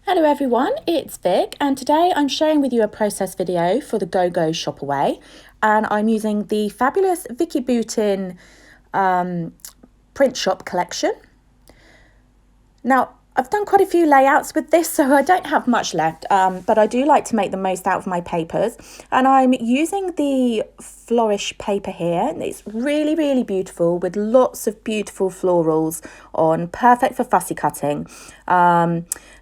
Hello everyone, it's Vic and today I'm sharing with you a process video for the Go-Go Shop Away, and I'm using the fabulous Vicki Boutin print shop collection. Now I've done quite a few layouts with this, so I don't have much left, but I do like to make the most out of my papers, and I'm using the Flourish paper here. It's really beautiful with lots of beautiful florals on, perfect for fussy cutting.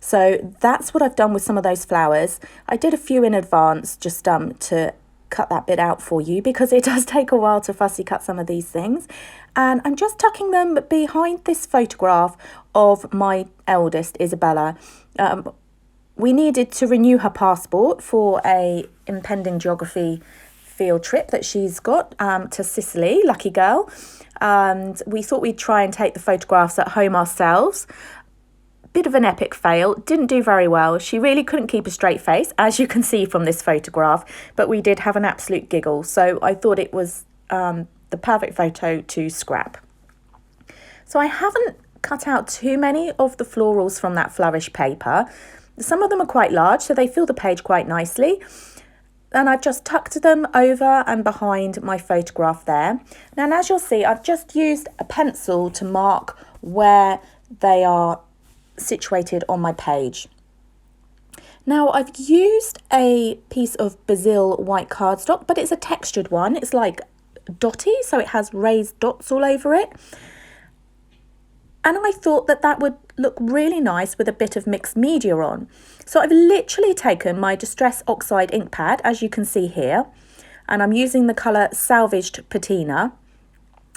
So that's what I've done with some of those flowers. I did a few in advance just to cut that bit out for you because it does take a while to fussy cut some of these things. And I'm just tucking them behind this photograph of my eldest, Isabella. We needed to renew her passport for a impending geography field trip that she's got to Sicily, lucky girl. And we thought we'd try and take the photographs at home ourselves. Bit of an epic fail, didn't do very well. She really couldn't keep a straight face, as you can see from this photograph, but we did have an absolute giggle, so I thought it was the perfect photo to scrap. So I haven't cut out too many of the florals from that Flourish paper. Some of them are quite large, so they fill the page quite nicely. And I've just tucked them over and behind my photograph there. Now, and as you'll see, I've just used a pencil to mark where they are situated on my page. Now I've used a piece of Bazzill white cardstock, but it's a textured one. It's like dotty, so it has raised dots all over it. And I thought that that would look really nice with a bit of mixed media on. So I've literally taken my Distress Oxide ink pad, as you can see here, and I'm using the colour Salvaged Patina,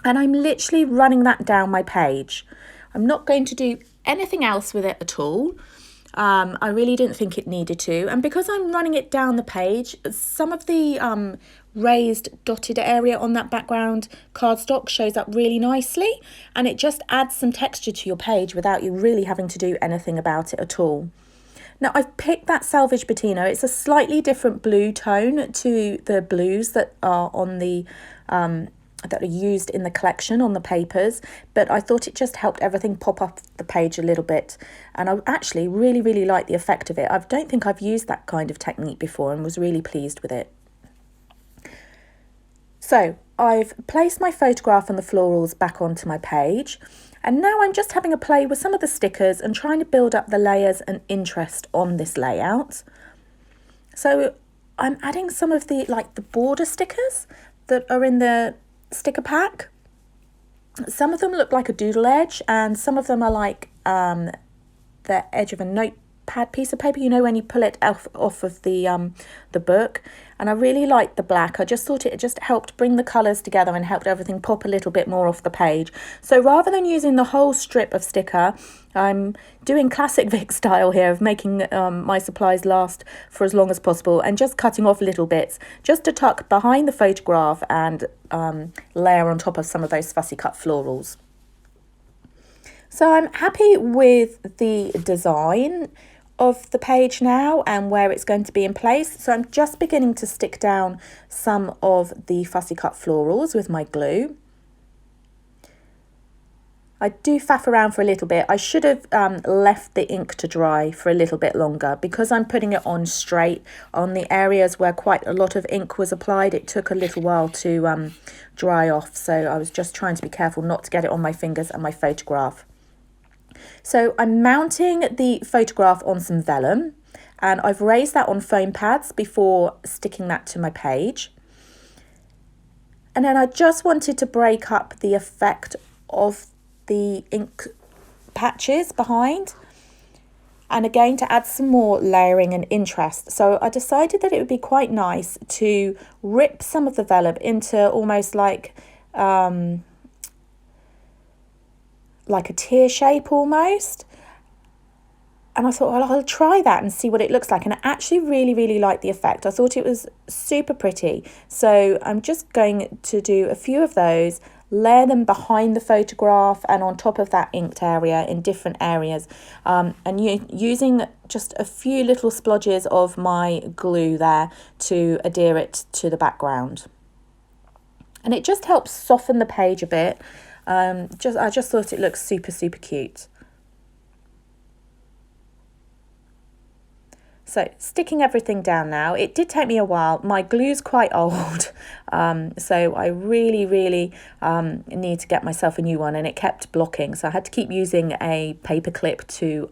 and I'm literally running that down my page. I'm not going to do anything else with it at all. I really didn't think it needed to, and because I'm running it down the page, some of the raised dotted area on that background cardstock shows up really nicely, and it just adds some texture to your page without you really having to do anything about it at all. Now I've picked that Salvage Patina. It's a slightly different blue tone to the blues that are on the that are used in the collection on the papers, but I thought it just helped everything pop up the page a little bit, and I actually really like the effect of it. I don't think I've used that kind of technique before and was really pleased with it. So I've placed my photograph and the florals back onto my page, and now I'm just having a play with some of the stickers and trying to build up the layers and interest on this layout. So I'm adding some of the border stickers that are in the sticker pack. Some of them look like a doodle edge, and some of them are like the edge of a notepad piece of paper, you know, when you pull it off of the book. And I really liked the black. I just thought it just helped bring the colours together and helped everything pop a little bit more off the page. So rather than using the whole strip of sticker, I'm doing classic Vic style here of making my supplies last for as long as possible and just cutting off little bits just to tuck behind the photograph and layer on top of some of those fussy cut florals. So I'm happy with the design of the page now and where it's going to be in place. So I'm just beginning to stick down some of the fussy cut florals with my glue. I do faff around for a little bit. I should have left the ink to dry for a little bit longer because I'm putting it on straight on the areas where quite a lot of ink was applied. It took a little while to dry off, so I was just trying to be careful not to get it on my fingers and my photograph. So I'm mounting the photograph on some vellum, and I've raised that on foam pads before sticking that to my page. And then I just wanted to break up the effect of the ink patches behind, and again to add some more layering and interest. So I decided that it would be quite nice to rip some of the vellum into almost like a tear shape almost. And I thought, well, I'll try that and see what it looks like. And I actually really liked the effect. I thought it was super pretty. So I'm just going to do a few of those, layer them behind the photograph and on top of that inked area in different areas. And using just a few little splodges of my glue there to adhere it to the background. And it just helps soften the page a bit. I just thought it looked super cute. So sticking everything down now. It did take me a while. My glue's quite old, so I really need to get myself a new one, and it kept blocking, so I had to keep using a paper clip to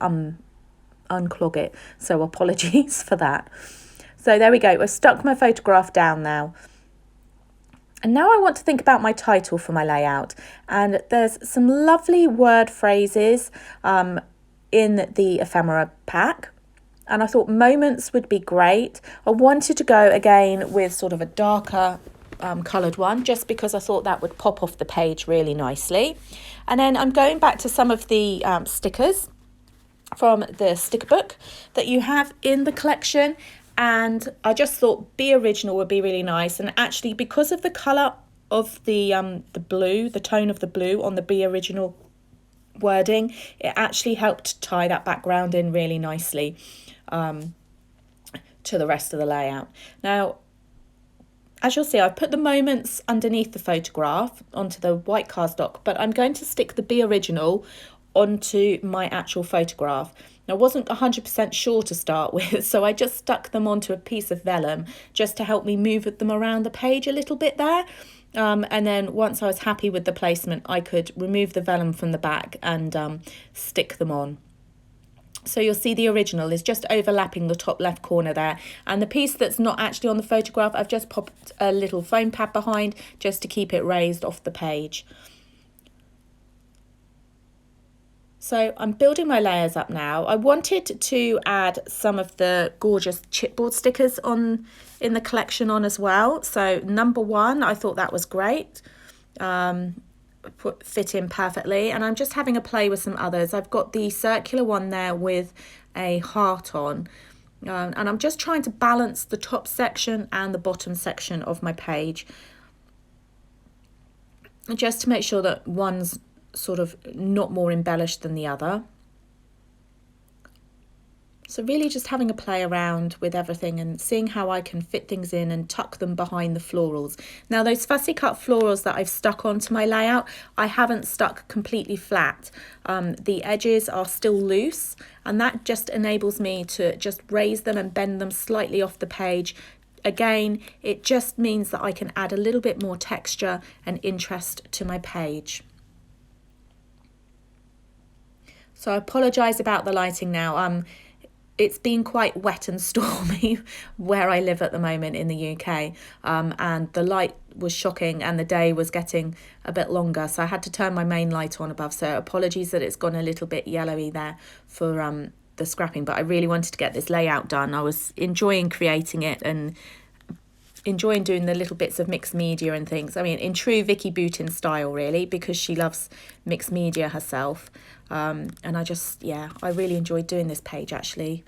unclog it, so apologies for that. So there we go, I've stuck my photograph down now. And now I want to think about my title for my layout, and there's some lovely word phrases in the ephemera pack. And I thought moments would be great. I wanted to go again with sort of a darker coloured one, just because I thought that would pop off the page really nicely. And then I'm going back to some of the stickers from the sticker book that you have in the collection. And I just thought Be Original would be really nice. And actually, because of the colour of the blue, the tone of the blue on the Be Original wording, it actually helped tie that background in really nicely to the rest of the layout. Now, as you'll see, I've put the moments underneath the photograph onto the white cardstock, but I'm going to stick the Be Original onto my actual photograph. Now, I wasn't 100% sure to start with, so I just stuck them onto a piece of vellum just to help me move them around the page a little bit there. And then once I was happy with the placement, I could remove the vellum from the back and stick them on. So you'll see the original is just overlapping the top left corner there. And the piece that's not actually on the photograph, I've just popped a little foam pad behind just to keep it raised off the page. So I'm building my layers up now. I wanted to add some of the gorgeous chipboard stickers in the collection on as well. So number 1, I thought that was great. Fit in perfectly, and I'm just having a play with some others. I've got the circular one there with a heart on, and I'm just trying to balance the top section and the bottom section of my page, just to make sure that one's sort of not more embellished than the other. So really just having a play around with everything and seeing how I can fit things in and tuck them behind the florals. Now, those fussy cut florals that I've stuck onto my layout, I haven't stuck completely flat. The edges are still loose, and that just enables me to just raise them and bend them slightly off the page. Again, it just means that I can add a little bit more texture and interest to my page. So I apologise about the lighting now. It's been quite wet and stormy where I live at the moment in the UK, and the light was shocking and the day was getting a bit longer, so I had to turn my main light on above. So apologies that it's gone a little bit yellowy there for the scrapping, but I really wanted to get this layout done. I was enjoying creating it and enjoying doing the little bits of mixed media and things. I mean, in true Vicki Boutin style, really, because she loves mixed media herself. And I really enjoyed doing this page actually.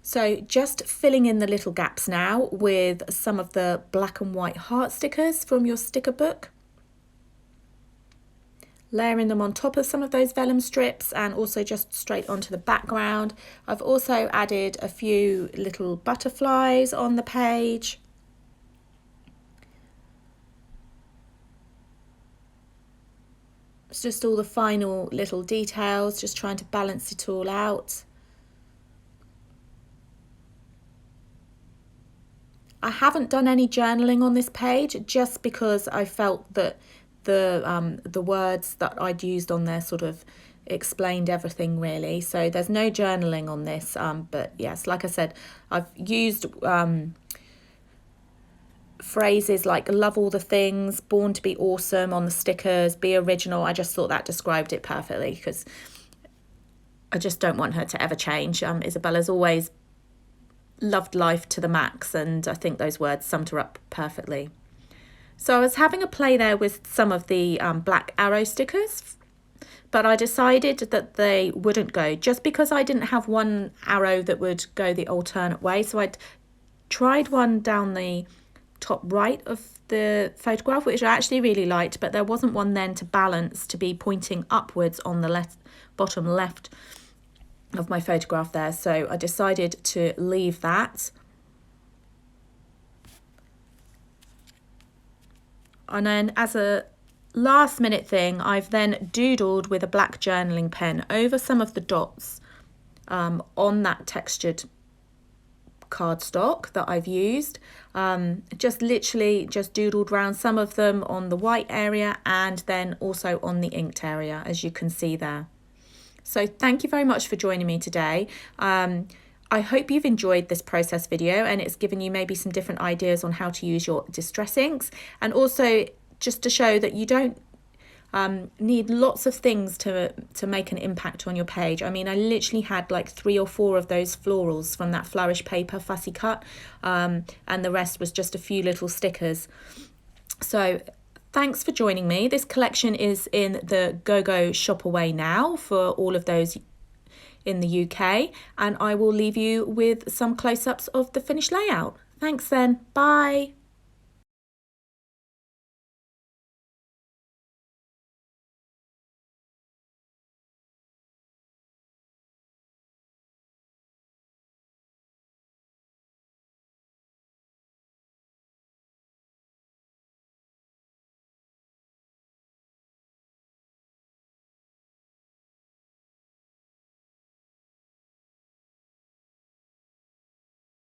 So just filling in the little gaps now with some of the black and white heart stickers from your sticker book. Layering them on top of some of those vellum strips and also just straight onto the background. I've also added a few little butterflies on the page. It's just all the final little details, just trying to balance it all out. I haven't done any journaling on this page just because I felt that the words that I'd used on there sort of explained everything really. So there's no journaling on this, but yes, like I said, I've used phrases like love all the things, born to be awesome on the stickers, be original. I just thought that described it perfectly because I just don't want her to ever change. Isabella's always loved life to the max, and I think those words summed her up perfectly. So I was having a play there with some of the black arrow stickers, but I decided that they wouldn't go just because I didn't have one arrow that would go the alternate way. So I'd tried one down the top right of the photograph, which I actually really liked, but there wasn't one then to balance to be pointing upwards on the bottom left of my photograph there. So I decided to leave that. And then as a last minute thing, I've then doodled with a black journaling pen over some of the dots on that textured cardstock that I've used. Just literally just doodled around some of them on the white area and then also on the inked area, as you can see there. So thank you very much for joining me today. I hope you've enjoyed this process video and it's given you maybe some different ideas on how to use your distress inks, and also just to show that you don't need lots of things to make an impact on your page. I mean, I literally had like 3 or 4 of those florals from that Flourish paper fussy cut, and the rest was just a few little stickers. So thanks for joining me. This collection is in the Go Shop Away now for all of those in the UK, and I will leave you with some close-ups of the finished layout. Thanks then, bye.